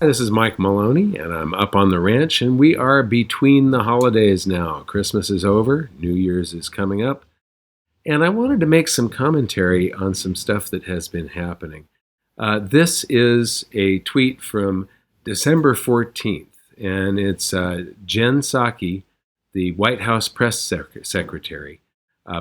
This is Mike Maloney, and I'm up on the ranch, and we are between the holidays now. Christmas is over, New Year's is coming up, and I wanted to make some commentary on some stuff that has been happening. This is a tweet from December 14th, and it's Jen Psaki, the White House press secretary,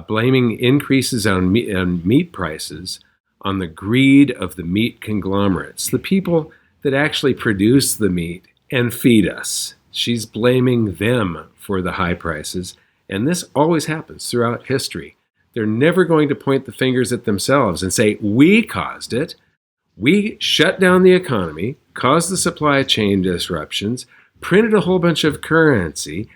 blaming increases on meat prices on the greed of the meat conglomerates, the people that actually produce the meat and feed us. She's blaming them for the high prices, and this always happens throughout history. They're never going to point the fingers at themselves and say, we caused it. We shut down the economy, caused the supply chain disruptions, printed a whole bunch of currency,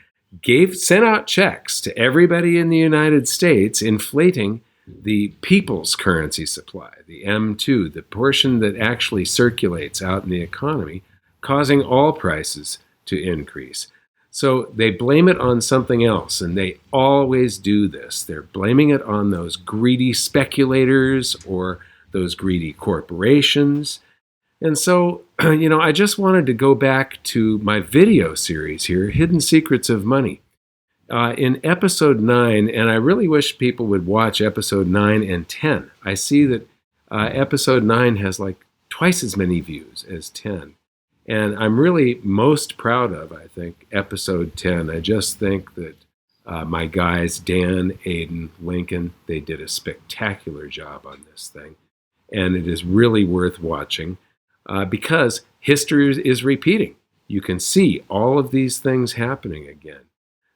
sent out checks to everybody in the United States, inflating the people's currency supply, the M2, the portion that actually circulates out in the economy, causing all prices to increase. So they blame it on something else, and they always do this. They're blaming it on those greedy speculators or those greedy corporations. And so, I just wanted to go back to my video series here, Hidden Secrets of Money. In episode 9, and I really wish people would watch episode 9 and 10. I see that episode 9 has like twice as many views as 10. And I'm really most proud of, I think, episode 10. I just think that my guys, Dan, Aiden, Lincoln, they did a spectacular job on this thing. And it is really worth watching because history is repeating. You can see all of these things happening again.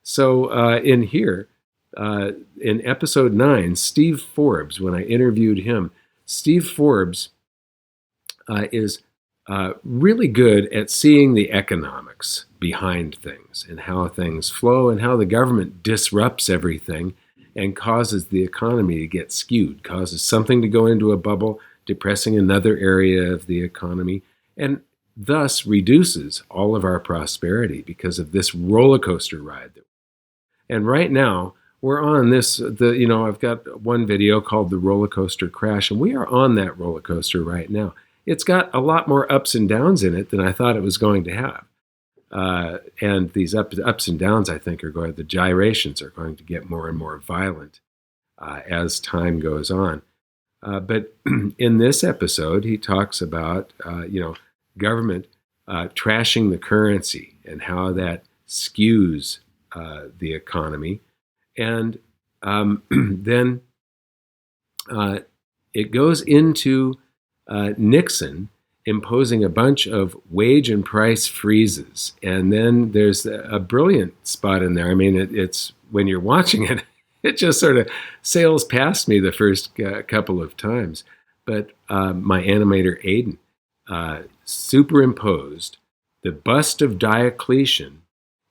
So in here, in episode 9, Steve Forbes, when I interviewed him, Steve Forbes is really good at seeing the economics behind things and how things flow and how the government disrupts everything and causes the economy to get skewed, causes something to go into a bubble, depressing another area of the economy, and thus reduces all of our prosperity because of this roller coaster ride. And right now, we're on this, I've got one video called The Roller Coaster Crash, and we are on that roller coaster right now. It's got a lot more ups and downs in it than I thought it was going to have. And these ups and downs, I think, the gyrations are going to get more and more violent as time goes on. But in this episode, he talks about, government trashing the currency and how that skews the economy. And then it goes into Nixon imposing a bunch of wage and price freezes. And then there's a brilliant spot in there. I mean, it's when you're watching it, it just sort of sails past me the first couple of times. But my animator, Aiden, superimposed the bust of Diocletian,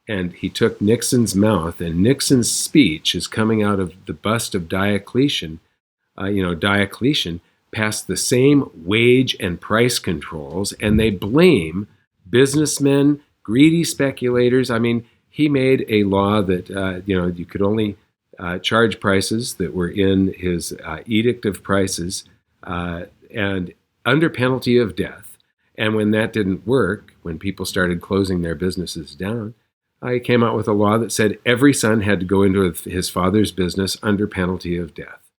and he took Nixon's mouth, and Nixon's speech is coming out of the bust of Diocletian. Diocletian passed the same wage and price controls, and they blame businessmen, greedy speculators. I mean, he made a law that, you could only charge prices that were in his Edict of Prices and under penalty of death. And when that didn't work, when people started closing their businesses down, he came out with a law that said every son had to go into his father's business under penalty of death.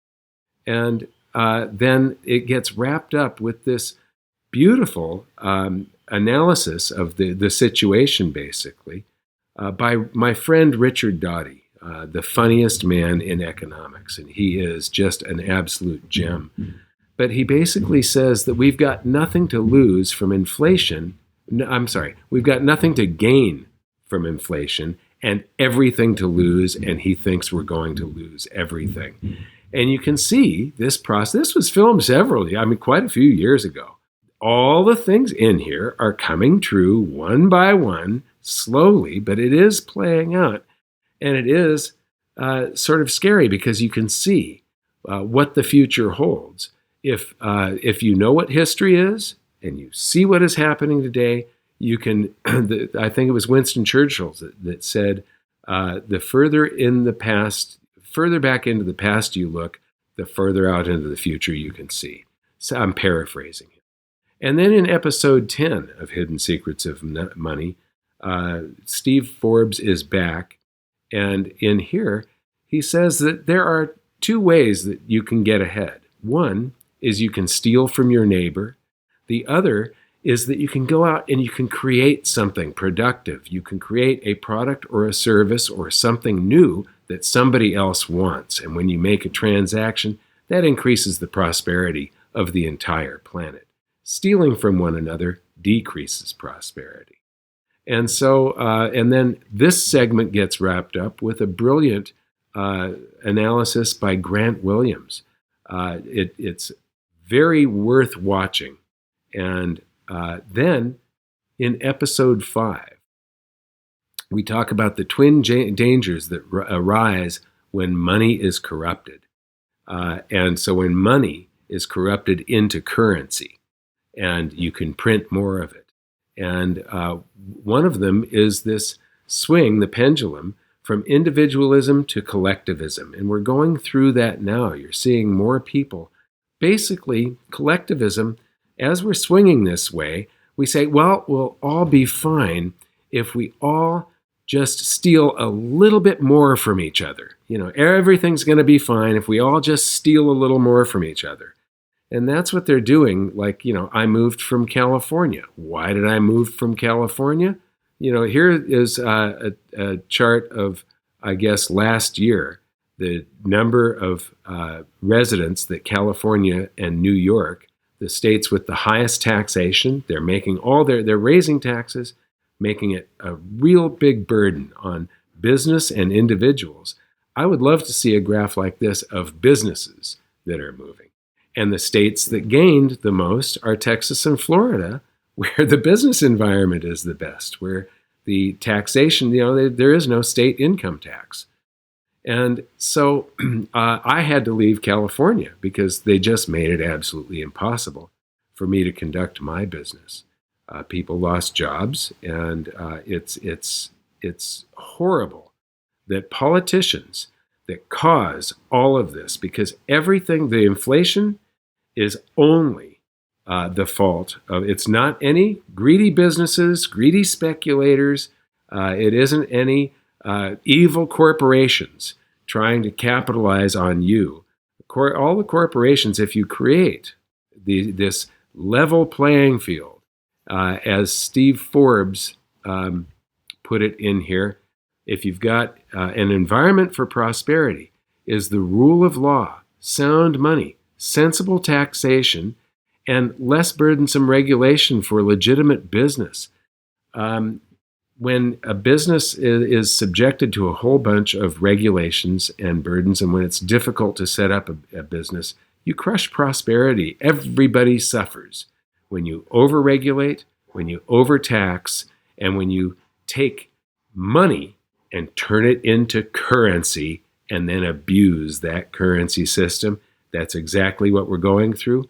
And then it gets wrapped up with this beautiful analysis of the situation, basically, by my friend Richard Doty, the funniest man in economics. And he is just an absolute gem. But he basically says that we've got nothing to lose from inflation. We've got nothing to gain from inflation and everything to lose, and he thinks we're going to lose everything. And you can see this process. This was filmed quite a few years ago. All the things in here are coming true one by one, slowly, but it is playing out. And it is sort of scary because you can see what the future holds. If you know what history is and you see what is happening today, you can, I think it was Winston Churchill that said, the further back into the past you look, the further out into the future you can see. So I'm paraphrasing it. And then in episode 10 of Hidden Secrets of Money, Steve Forbes is back. And in here, he says that there are two ways that you can get ahead. One is you can steal from your neighbor. The other is that you can go out and you can create something productive. You can create a product or a service or something new that somebody else wants. And when you make a transaction, that increases the prosperity of the entire planet. Stealing from one another decreases prosperity. And so, and then this segment gets wrapped up with a brilliant analysis by Grant Williams. It's very worth watching. And then in episode 5, we talk about the twin dangers that arise when money is corrupted. And so when money is corrupted into currency, and you can print more of it. And one of them is this swing, the pendulum, from individualism to collectivism. And we're going through that now. You're seeing more people. Basically, collectivism, as we're swinging this way, we say, well, we'll all be fine if we all just steal a little bit more from each other. You know, everything's going to be fine if we all just steal a little more from each other. And that's what they're doing. Like, you know, I moved from California. Why did I move from California? You know, here is a chart of, I guess, last year, the number of residents that California and New York, the states with the highest taxation, they're making they're raising taxes, making it a real big burden on business and individuals. I would love to see a graph like this of businesses that are moving. And the states that gained the most are Texas and Florida, where the business environment is the best, where the taxation, you know, there is no state income tax. And so I had to leave California because they just made it absolutely impossible for me to conduct my business. People lost jobs, and it's horrible that politicians that cause all of this, because everything, the inflation is only the fault of, it's not any greedy businesses, greedy speculators. It isn't any evil corporations trying to capitalize on you. All the corporations, if you create this level playing field, as Steve Forbes put it in here, if you've got an environment for prosperity, is the rule of law, sound money, sensible taxation, and less burdensome regulation for legitimate business. When a business is subjected to a whole bunch of regulations and burdens, and when it's difficult to set up a business, you crush prosperity. Everybody suffers. When you overregulate, when you overtax, and when you take money and turn it into currency and then abuse that currency system, that's exactly what we're going through.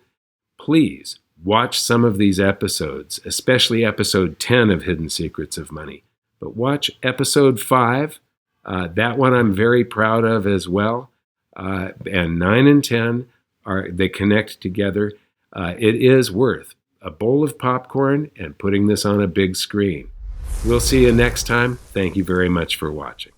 Please watch some of these episodes, especially episode 10 of Hidden Secrets of Money. But watch episode 5. That one I'm very proud of as well. And 9 and 10, they connect together. It is worth a bowl of popcorn and putting this on a big screen. We'll see you next time. Thank you very much for watching.